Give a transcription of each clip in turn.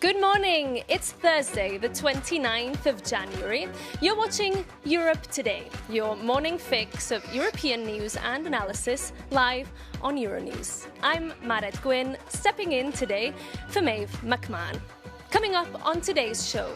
Good morning. It's Thursday, the 29th of January. You're watching Europe Today, your morning fix of European news and analysis live on Euronews. I'm Maret Gwyn, stepping in today for Maeve McMahon. Coming up on today's show,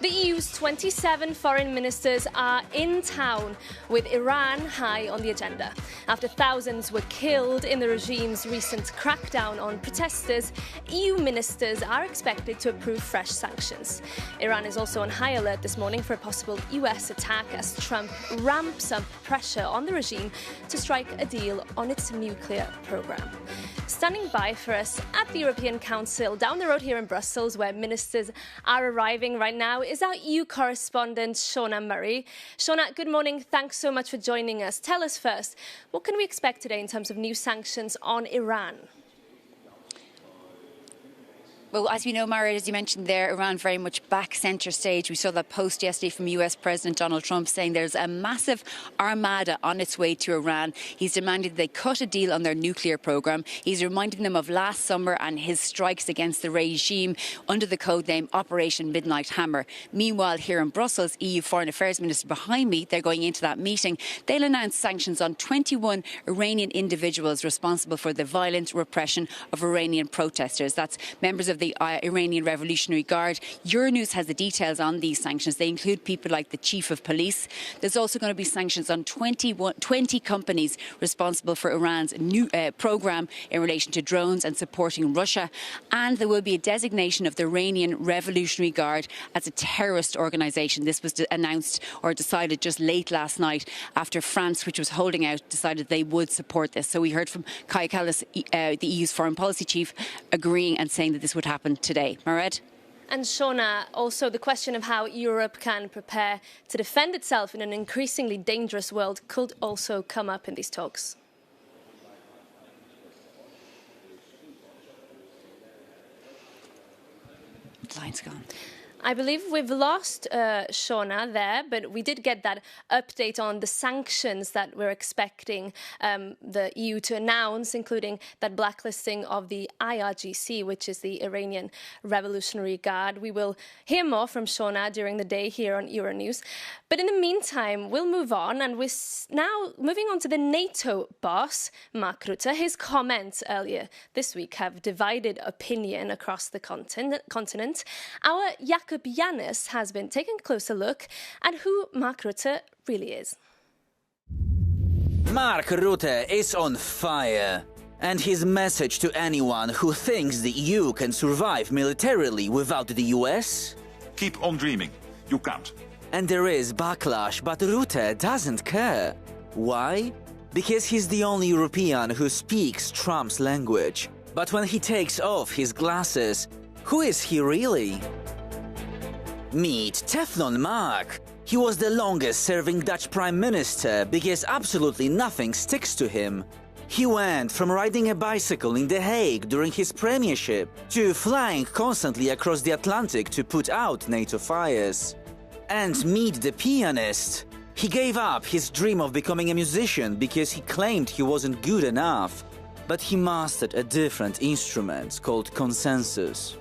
the EU's 27 foreign ministers are in town with Iran high on the agenda. After thousands were killed in the regime's recent crackdown on protesters, EU ministers are expected to approve fresh sanctions. Iran is also on high alert this morning for a possible US attack as Trump ramps up pressure on the regime to strike a deal on its nuclear program. Standing by for us at the European Council down the road here in Brussels, where ministers are arriving right now, is our EU correspondent, Shauna Murray. Shauna, good morning. Thanks so much for joining us. Tell us first, what can we expect today in terms of new sanctions on Iran? Well, as we know, Mara, as you mentioned there, Iran very much back centre stage. We saw that post yesterday from US President Donald Trump saying there's a massive armada on its way to Iran. He's demanded they cut a deal on their nuclear programme. He's reminding them of last summer and his strikes against the regime under the codename Operation Midnight Hammer. Meanwhile, here in Brussels, EU Foreign Affairs Minister behind me, they're going into that meeting. They'll announce sanctions on 21 Iranian individuals responsible for the violent repression of Iranian protesters. That's members of the Iranian Revolutionary Guard. Euronews has the details on these sanctions. They include people like the chief of police. There's also going to be sanctions on 20 companies responsible for Iran's new programme in relation to drones and supporting Russia. And there will be a designation of the Iranian Revolutionary Guard as a terrorist organisation. This was announced or decided just late last night after France, which was holding out, decided they would support this. So we heard from Kaja Kallas, the EU's foreign policy chief, agreeing and saying that this would happen today. Mared? And Shauna, also the question of how Europe can prepare to defend itself in an increasingly dangerous world could also come up in these talks. The line's gone. I believe we've lost Shauna there, but we did get that update on the sanctions that we're expecting the EU to announce, including that blacklisting of the IRGC, which is the Iranian Revolutionary Guard. We will hear more from Shauna during the day here on Euronews. But in the meantime, we'll move on, and we're now moving on to the NATO boss, Mark Rutte. His comments earlier this week have divided opinion across the continent. Our Jakob Janus has been taking a closer look at who Mark Rutte really is. Mark Rutte is on fire. And his message to anyone who thinks the EU can survive militarily without the US? Keep on dreaming. You can't. And there is backlash, but Rutte doesn't care. Why? Because he's the only European who speaks Trump's language. But when he takes off his glasses, who is he really? Meet Teflon Mark. He was the longest-serving Dutch Prime Minister because absolutely nothing sticks to him. He went from riding a bicycle in The Hague during his premiership to flying constantly across the Atlantic to put out NATO fires. And meet the pianist. He gave up his dream of becoming a musician because he claimed he wasn't good enough. But he mastered a different instrument called consensus.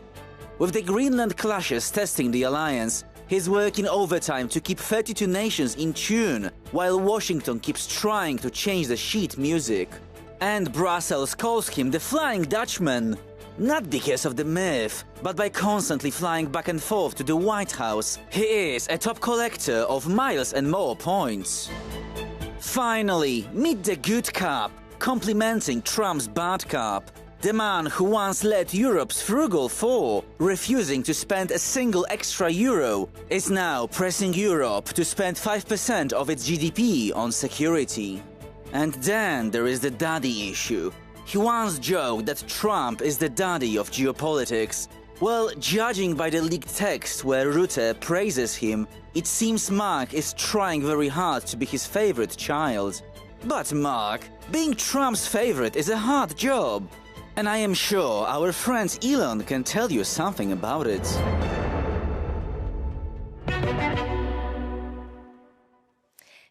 With the Greenland clashes testing the alliance, he's working overtime to keep 32 nations in tune, while Washington keeps trying to change the sheet music. And Brussels calls him the Flying Dutchman. Not because of the myth, but by constantly flying back and forth to the White House. He is a top collector of miles and more points. Finally, meet the good cop, complimenting Trump's bad cop. The man who once led Europe's frugal four, refusing to spend a single extra euro, is now pressing Europe to spend 5% of its GDP on security. And then there is the daddy issue. He once joked that Trump is the daddy of geopolitics. Well, judging by the leaked text where Rutte praises him, it seems Mark is trying very hard to be his favorite child. But Mark, being Trump's favorite is a hard job. And I am sure our friend Elon can tell you something about it.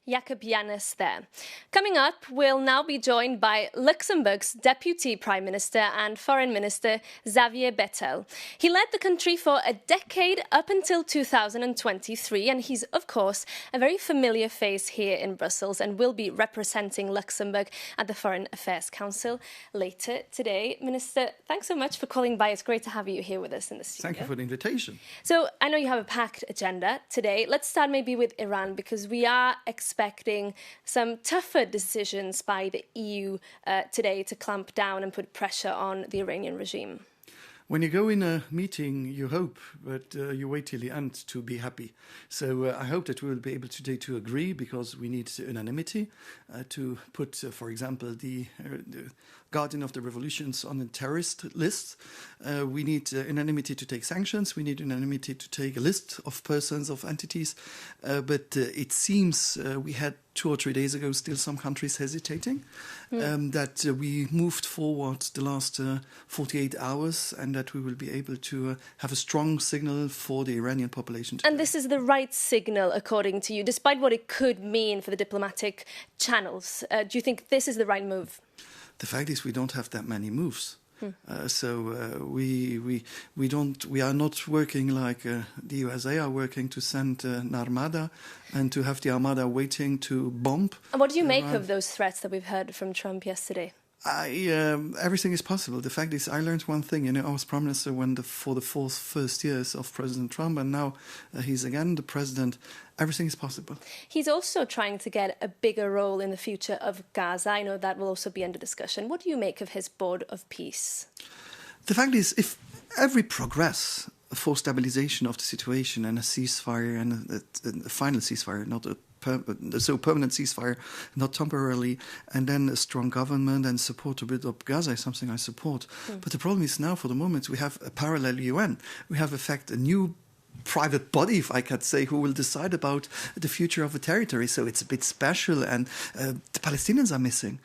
Jakob Janus there. Coming up, we'll now be joined by Luxembourg's Deputy Prime Minister and Foreign Minister Xavier Bettel. He led the country for a decade up until 2023, and he's, of course, a very familiar face here in Brussels and will be representing Luxembourg at the Foreign Affairs Council later today. Minister, thanks so much for calling by. It's great to have you here with us in the studio. Thank you for the invitation. So I know you have a packed agenda today. Let's start maybe with Iran, because we are expecting some tougher decisions by the EU today to clamp down and put pressure on the Iranian regime. When you go in a meeting, you hope, but you wait till the end to be happy. So I hope that we will be able today to agree, because we need unanimity to put, for example, the guardian of the revolutions on the terrorist list. We need unanimity to take sanctions. We need unanimity to take a list of persons, of entities. But it seems we had 2 or 3 days ago still some countries hesitating, that we moved forward the last 48 hours and that we will be able to have a strong signal for the Iranian population today. And this is the right signal, according to you, despite what it could mean for the diplomatic channels. Do you think this is the right move? The fact is we don't have that many moves. We are not working like the USA are working to send an armada and to have the armada waiting to bomb. And what do you make of those threats that we've heard from Trump yesterday? Everything is possible. The fact is, I learned one thing. I was Prime Minister for the first years of President Trump, and now he's again the president. Everything is possible. He's also trying to get a bigger role in the future of Gaza. I know that will also be under discussion. What do you make of his board of peace? The fact is, if every progress for stabilization of the situation and a ceasefire and a final ceasefire, not a permanent ceasefire, not temporarily, and then a strong government and support to build up Gaza is something I support. But the problem is now, for the moment, we have a parallel UN. We have, in fact, a new private body, if I could say, who will decide about the future of a territory. So it's a bit special, and the Palestinians are missing.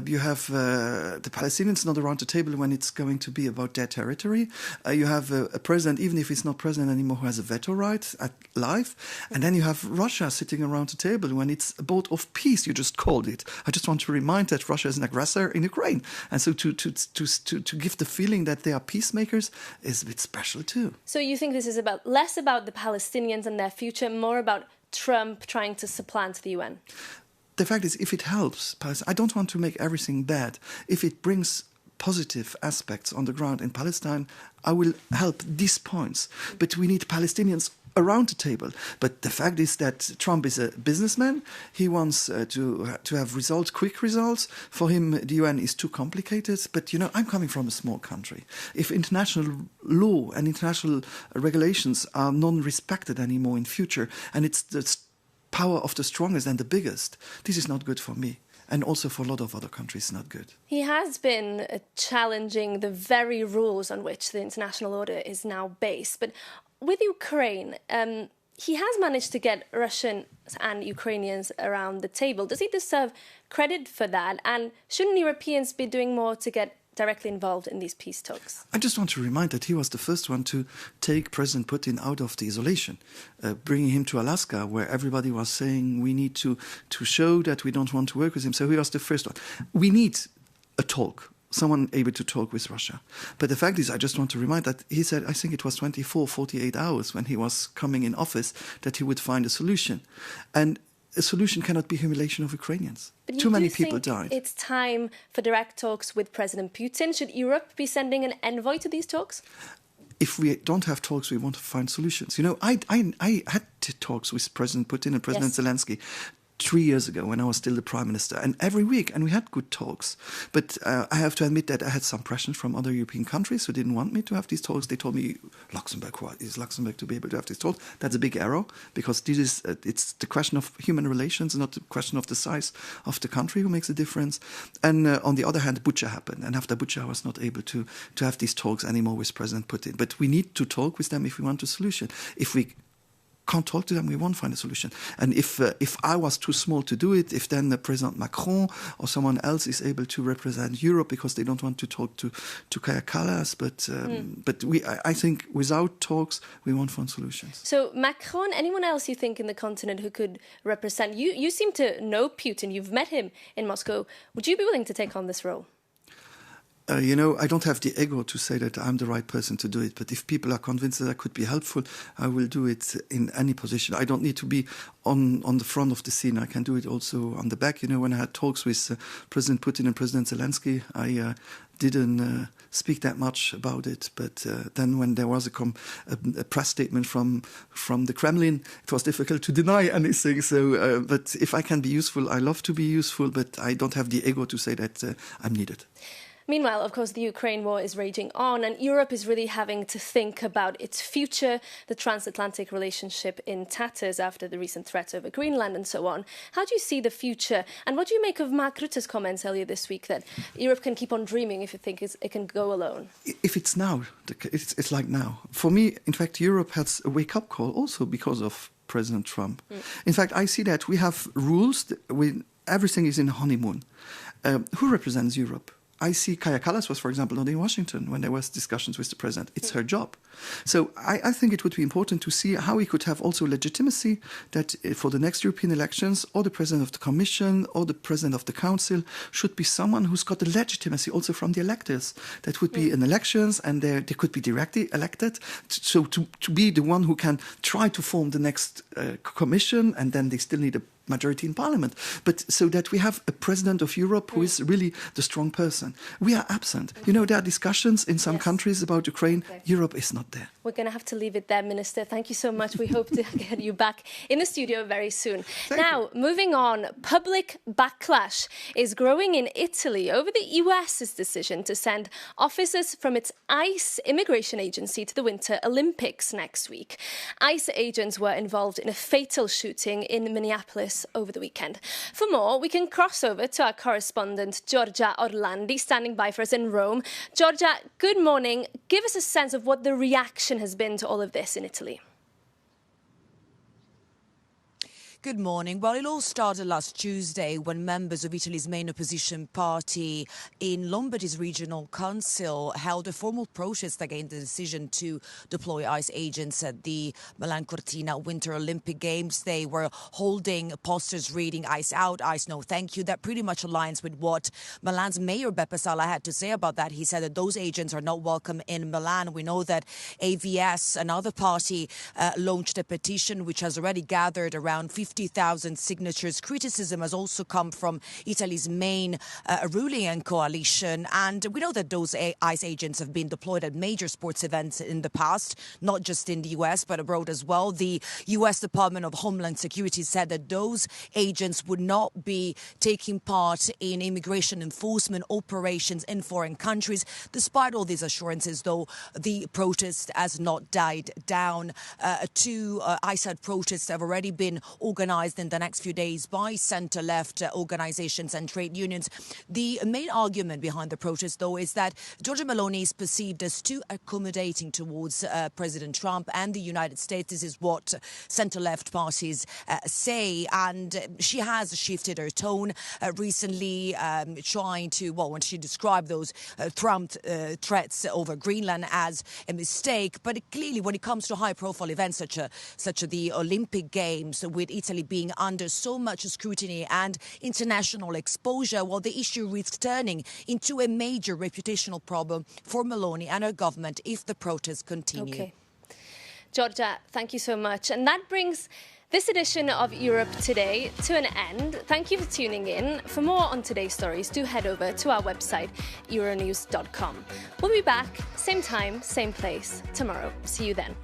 You have the Palestinians not around the table when it's going to be about their territory. You have a president, even if he's not president anymore, who has a veto right at life. And then you have Russia sitting around the table when it's a boat of peace, you just called it. I just want to remind that Russia is an aggressor in Ukraine. And so to give the feeling that they are peacemakers is a bit special too. So you think this is less about the Palestinians and their future, more about Trump trying to supplant the UN? The fact is, if it helps, I don't want to make everything bad. If it brings positive aspects on the ground in Palestine, I will help these points. But we need Palestinians around the table. But the fact is that Trump is a businessman. He wants to have results, quick results. For him, the UN is too complicated. But, I'm coming from a small country. If international law and international regulations are non-respected anymore in future, and it's the power of the strongest and the biggest, this is not good for me. And also for a lot of other countries, not good. He has been challenging the very rules on which the international order is now based. But with Ukraine, he has managed to get Russians and Ukrainians around the table. Does he deserve credit for that? And shouldn't Europeans be doing more to get directly involved in these peace talks? I just want to remind that he was the first one to take President Putin out of the isolation, bringing him to Alaska, where everybody was saying we need to show that we don't want to work with him. So he was the first one. We need a talk. Someone able to talk with Russia. But the fact is, I just want to remind that he said, I think it was 48 hours when he was coming in office, that he would find a solution. And a solution cannot be humiliation of Ukrainians. But too many people died. It's time for direct talks with President Putin. Should Europe be sending an envoy to these talks? If we don't have talks, we want to find solutions. I had talks with President Putin and President Zelensky 3 years ago when I was still the Prime Minister, and every week, and we had good talks. But I have to admit that I had some pressure from other European countries who didn't want me to have these talks. They told me, Luxembourg to be able to have these talks? That's a big error, because this is it's the question of human relations, not the question of the size of the country who makes a difference. And on the other hand, Bucha happened, and after Bucha I was not able to have these talks anymore with President Putin. But we need to talk with them if we want a solution. If we can't talk to them, we won't find a solution. And if I was too small to do it, if then President Macron or someone else is able to represent Europe because they don't want to talk to Kaja Kallas, but I think without talks we won't find solutions. So Macron, anyone else you think in the continent who could represent you? You seem to know Putin. You've met him in Moscow. Would you be willing to take on this role? I don't have the ego to say that I'm the right person to do it, but if people are convinced that I could be helpful, I will do it in any position. I don't need to be on the front of the scene. I can do it also on the back. When I had talks with President Putin and President Zelensky, I didn't speak that much about it. But then when there was a press statement from the Kremlin, it was difficult to deny anything. So, but if I can be useful, I love to be useful, but I don't have the ego to say that I'm needed. Meanwhile, of course, the Ukraine war is raging on and Europe is really having to think about its future, the transatlantic relationship in tatters after the recent threat over Greenland and so on. How do you see the future? And what do you make of Mark Rutte's comments earlier this week that Europe can keep on dreaming if it thinks it can go alone? If it's now, it's like now. For me, in fact, Europe has a wake-up call also because of President Trump. In fact, I see that we have rules when everything is in honeymoon. Who represents Europe? I see Kaja Kallas was, for example, not in Washington when there was discussions with the president. It's her job. So I think it would be important to see how we could have also legitimacy that for the next European elections, or the president of the Commission or the president of the Council should be someone who's got the legitimacy also from the electors. That would be in elections and they could be directly elected. So to be the one who can try to form the next Commission, and then they still need a majority in parliament, but so that we have a president of Europe who is really the strong person. We are absent. There are discussions in some countries about Ukraine. Okay. Europe is not there. We're going to have to leave it there, Minister. Thank you so much. We hope to get you back in the studio very soon. Now, moving on, public backlash is growing in Italy over the US's decision to send officers from its ICE immigration agency to the Winter Olympics next week. ICE agents were involved in a fatal shooting in Minneapolis over the weekend. For more, we can cross over to our correspondent Giorgia Orlandi, standing by for us in Rome. Giorgia, good morning. Give us a sense of what the reaction has been to all of this in Italy. Good morning. Well, it all started last Tuesday when members of Italy's main opposition party in Lombardy's regional council held a formal protest against the decision to deploy ICE agents at the Milan Cortina Winter Olympic Games. They were holding posters reading "ICE out, ICE no thank you." That pretty much aligns with what Milan's mayor Beppe Sala had to say about that. He said that those agents are not welcome in Milan. We know that AVS, another party, launched a petition which has already gathered around 50,000 signatures. Criticism has also come from Italy's main ruling coalition. And we know that those ICE agents have been deployed at major sports events in the past, not just in the US, but abroad as well. The US Department of Homeland Security said that those agents would not be taking part in immigration enforcement operations in foreign countries. Despite all these assurances, though, the protest has not died down. Two ICE protests have already been organized in the next few days by centre-left organizations and trade unions. The main argument behind the protest, though, is that Giorgia Meloni is perceived as too accommodating towards President Trump and the United States. This is what centre-left parties say, and she has shifted her tone recently, trying to, when she described those Trump threats over Greenland as a mistake. But clearly, when it comes to high-profile events such as the Olympic Games, with Italy being under so much scrutiny and international exposure, the issue risks turning into a major reputational problem for Meloni and her government if the protests continue. Okay. Giorgia, thank you so much. And that brings this edition of Europe Today to an end. Thank you for tuning in. For more on today's stories, do head over to our website, euronews.com. We'll be back, same time, same place, tomorrow. See you then.